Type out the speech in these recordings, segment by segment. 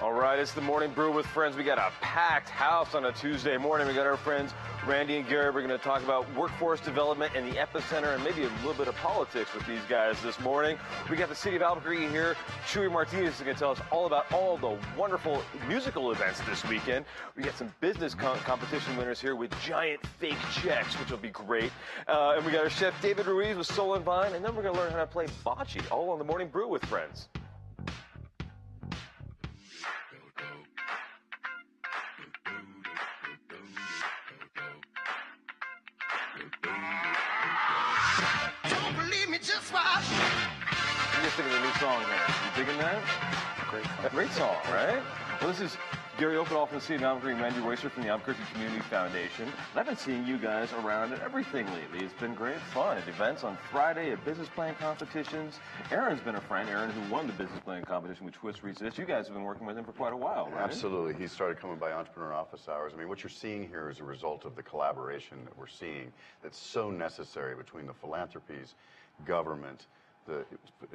All right, it's the Morning Brew with Friends. We got a packed house on a Tuesday morning. We got our friends Randy and Gary. We're going to talk about workforce development and the epicenter and maybe a little bit of politics with these guys this morning. We got the city of Albuquerque here. Chuy Martinez is going to tell us all about all the wonderful musical events this weekend. We got some business competition winners here with giant fake checks, which will be great. And we got our chef David Ruiz with Soul and Vine. And then we're going to learn how to play bocce, all on the Morning Brew with Friends. I'm just thinking of a new song here. You digging that? Great song, right? Well, this is Gary Openoff from the city of Albuquerque and Randy Royster from the Albuquerque Community Foundation. And I've been seeing you guys around at everything lately. It's been great fun. At events on Friday, at business plan competitions. Aaron's been a friend. Aaron, who won the business plan competition with Twist Resist. You guys have been working with him for quite a while, right? Absolutely. He started coming by Entrepreneur Office Hours. I mean, what you're seeing here is a result of the collaboration that we're seeing that's so necessary between the philanthropies, government, the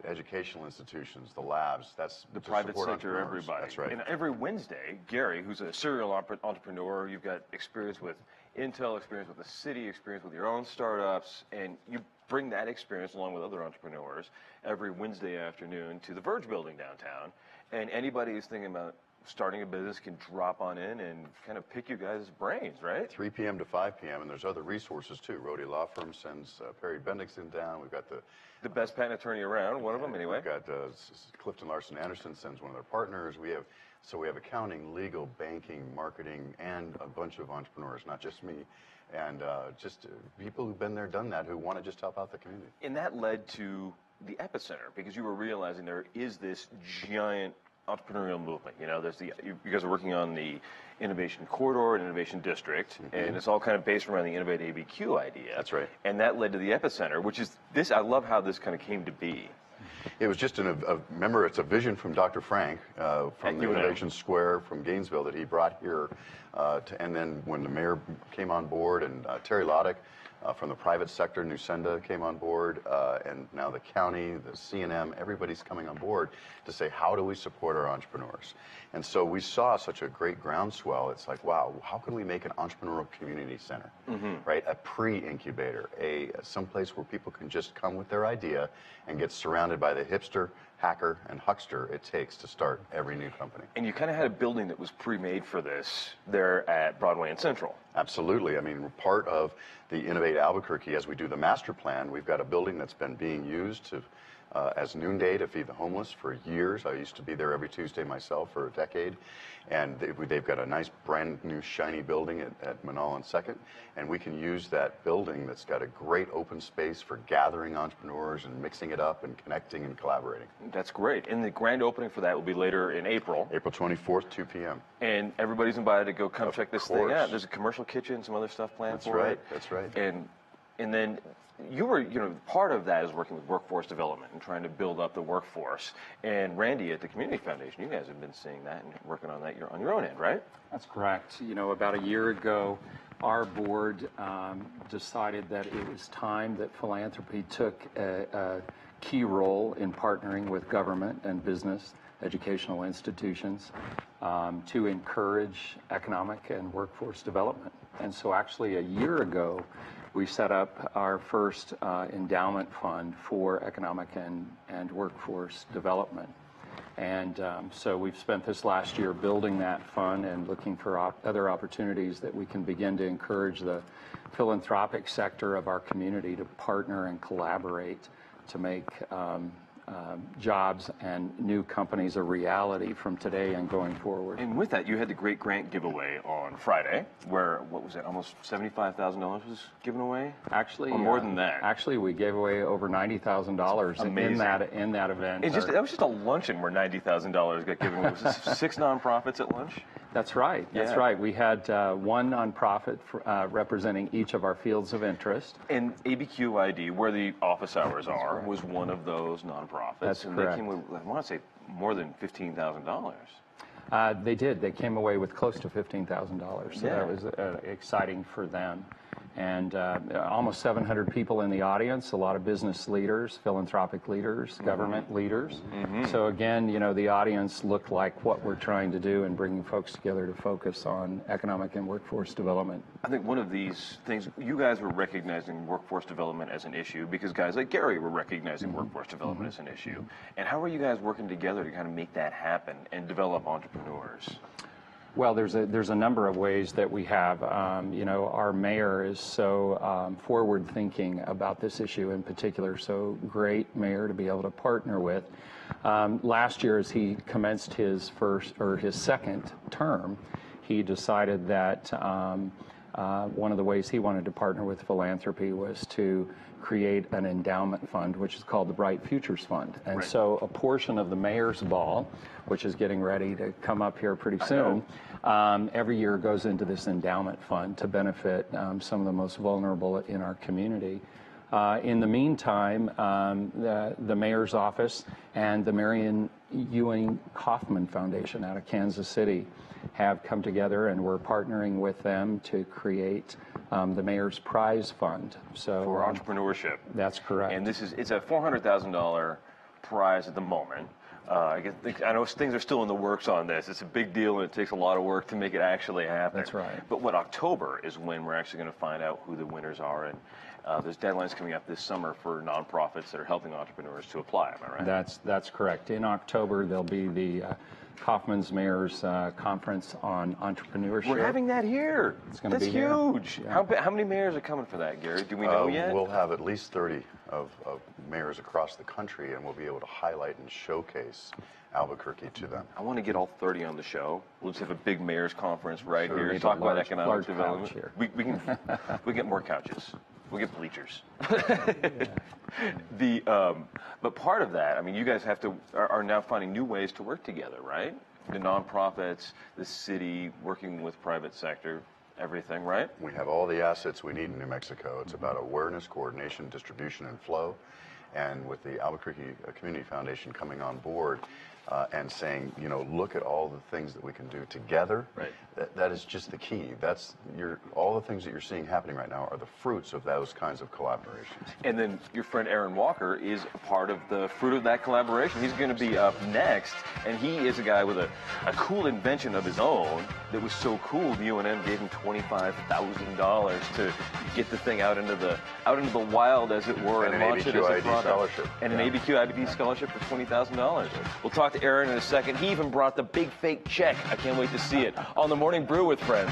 educational institutions, the labs, that's the private sector, everybody. That's right. And every Wednesday, Gary, who's a serial entrepreneur, you've got experience with Intel, experience with the city, experience with your own startups, and you bring that experience along with other entrepreneurs every Wednesday afternoon to the Verge building downtown. And anybody who's thinking about starting a business can drop on in and kind of pick you guys' brains, right? 3 p.m. to 5 p.m. And there's other resources too. Rhodey Law Firm sends Perry Bendixson down. We've got the best patent attorney around, one of them anyway. We've got Clifton Larson Anderson sends one of their partners. We have accounting, legal, banking, marketing, and a bunch of entrepreneurs, not just me, and just people who've been there, done that, who want to just help out the community. And that led to the epicenter, because you were realizing there is this giant entrepreneurial movement. You know, you guys are working on the Innovation Corridor and Innovation District, and it's all kind of based around the Innovate ABQ idea. That's right. And that led to the epicenter, which is this. I love how this kind of came to be. It was just remember, it's a vision from Dr. Frank from the Innovation Square from Gainesville that he brought here, and then when the mayor came on board and Terry Loddick from the private sector, Nusenda came on board, and now the county, the CNM, everybody's coming on board to say, how do we support our entrepreneurs? And so we saw such a great groundswell. It's like, wow, how can we make an entrepreneurial community center, right? A pre-incubator, someplace where people can just come with their idea and get surrounded by the hipster, hacker, and huckster it takes to start every new company. And you kind of had a building that was pre-made for this there at Broadway and Central. Absolutely. I mean, part of the Innovate Albuquerque, as we do the master plan, we've got a building that's been being used to as noonday to feed the homeless for years. I used to be there every Tuesday myself for a decade. And they've got a nice brand new shiny building at Manal and 2nd. And we can use that building that's got a great open space for gathering entrepreneurs and mixing it up and connecting and collaborating. That's great. And the grand opening for that will be later in April. April 24th, 2 p.m. And everybody's invited to go come check this thing out. There's a commercial kitchen, some other stuff planned for it. That's right. And then you were, part of that is working with workforce development and trying to build up the workforce. And Randy at the Community Foundation, you guys have been seeing that and working on that on your own end, right? That's correct. About a year ago, our board decided that it was time that philanthropy took a key role in partnering with government and business, educational institutions, to encourage economic and workforce development. And so actually a year ago, we set up our first endowment fund for economic and workforce development. And so we've spent this last year building that fund and looking for other opportunities that we can begin to encourage the philanthropic sector of our community to partner and collaborate to make jobs and new companies a reality from today and going forward. And with that, you had the great grant giveaway on Friday, where, what was it, almost $75,000 was given away? Actually, or more than that. Actually, we gave away over $90,000 in that event. And that was just a luncheon where $90,000 got given away. Was this 6 nonprofits at lunch? That's right. That's right. We had one nonprofit representing each of our fields of interest. And ABQID, where the office hours are, was one of those nonprofits. That's and correct. They came with, I want to say, more than $15,000. They did. They came away with close to $15,000. So that was exciting for them. And almost 700 people in the audience, a lot of business leaders, philanthropic leaders, government leaders. So again, you know, the audience looked like what we're trying to do in bringing folks together to focus on economic and workforce development. I think one of these things, you guys were recognizing workforce development as an issue because guys like Gary were recognizing workforce development as an issue. And how are you guys working together to kind of make that happen and develop entrepreneurs? Well, there's a number of ways that we have. You know, our mayor is so forward-thinking about this issue in particular. So great mayor to be able to partner with. Last year, as he commenced his second term, he decided that one of the ways he wanted to partner with philanthropy was to create an endowment fund, which is called the Bright Futures Fund. And so a portion of the mayor's ball, which is getting ready to come up here pretty soon, every year goes into this endowment fund to benefit some of the most vulnerable in our community. In the meantime, the mayor's office and the Marion Ewing Kauffman Foundation out of Kansas City have come together, and we're partnering with them to create the Mayor's Prize Fund. So for entrepreneurship. That's correct. And it's a $400,000 prize at the moment. I know things are still in the works on this. It's a big deal, and it takes a lot of work to make it actually happen. That's right. But October is when we're actually going to find out who the winners are, and there's deadlines coming up this summer for nonprofits that are helping entrepreneurs to apply. Am I right? That's correct. In October, there'll be the Kauffman's Mayor's Conference on Entrepreneurship. We're having that here. It's going to be huge. Yeah. How many mayors are coming for that, Gary? Do we know yet? We'll have at least 30 of mayors across the country, and we'll be able to highlight and showcase Albuquerque to them. I want to get all 30 on the show. We'll just have a big mayor's conference right here Need to talk a about large economic development. couch here. We can get more couches. We'll get bleachers. But part of that, I mean, you guys are now finding new ways to work together, right? The nonprofits, the city, working with private sector, everything, right? We have all the assets we need in New Mexico. It's about awareness, coordination, distribution, and flow. And with the Albuquerque Community Foundation coming on board and saying, you know, look at all the things that we can do together. Right. That is just the key. All the things that you're seeing happening right now are the fruits of those kinds of collaborations. And then your friend Aaron Walker is a part of the fruit of that collaboration. He's going to be up next, and he is a guy with a cool invention of his own that was so cool. The UNM gave him $25,000 to get the thing out into the wild, as it were, and launch it as a product. Scholarship. And an ABQ-IBD scholarship for $20,000. We'll talk to Aaron in a second. He even brought the big fake check. I can't wait to see it on the Morning Brew with Friends.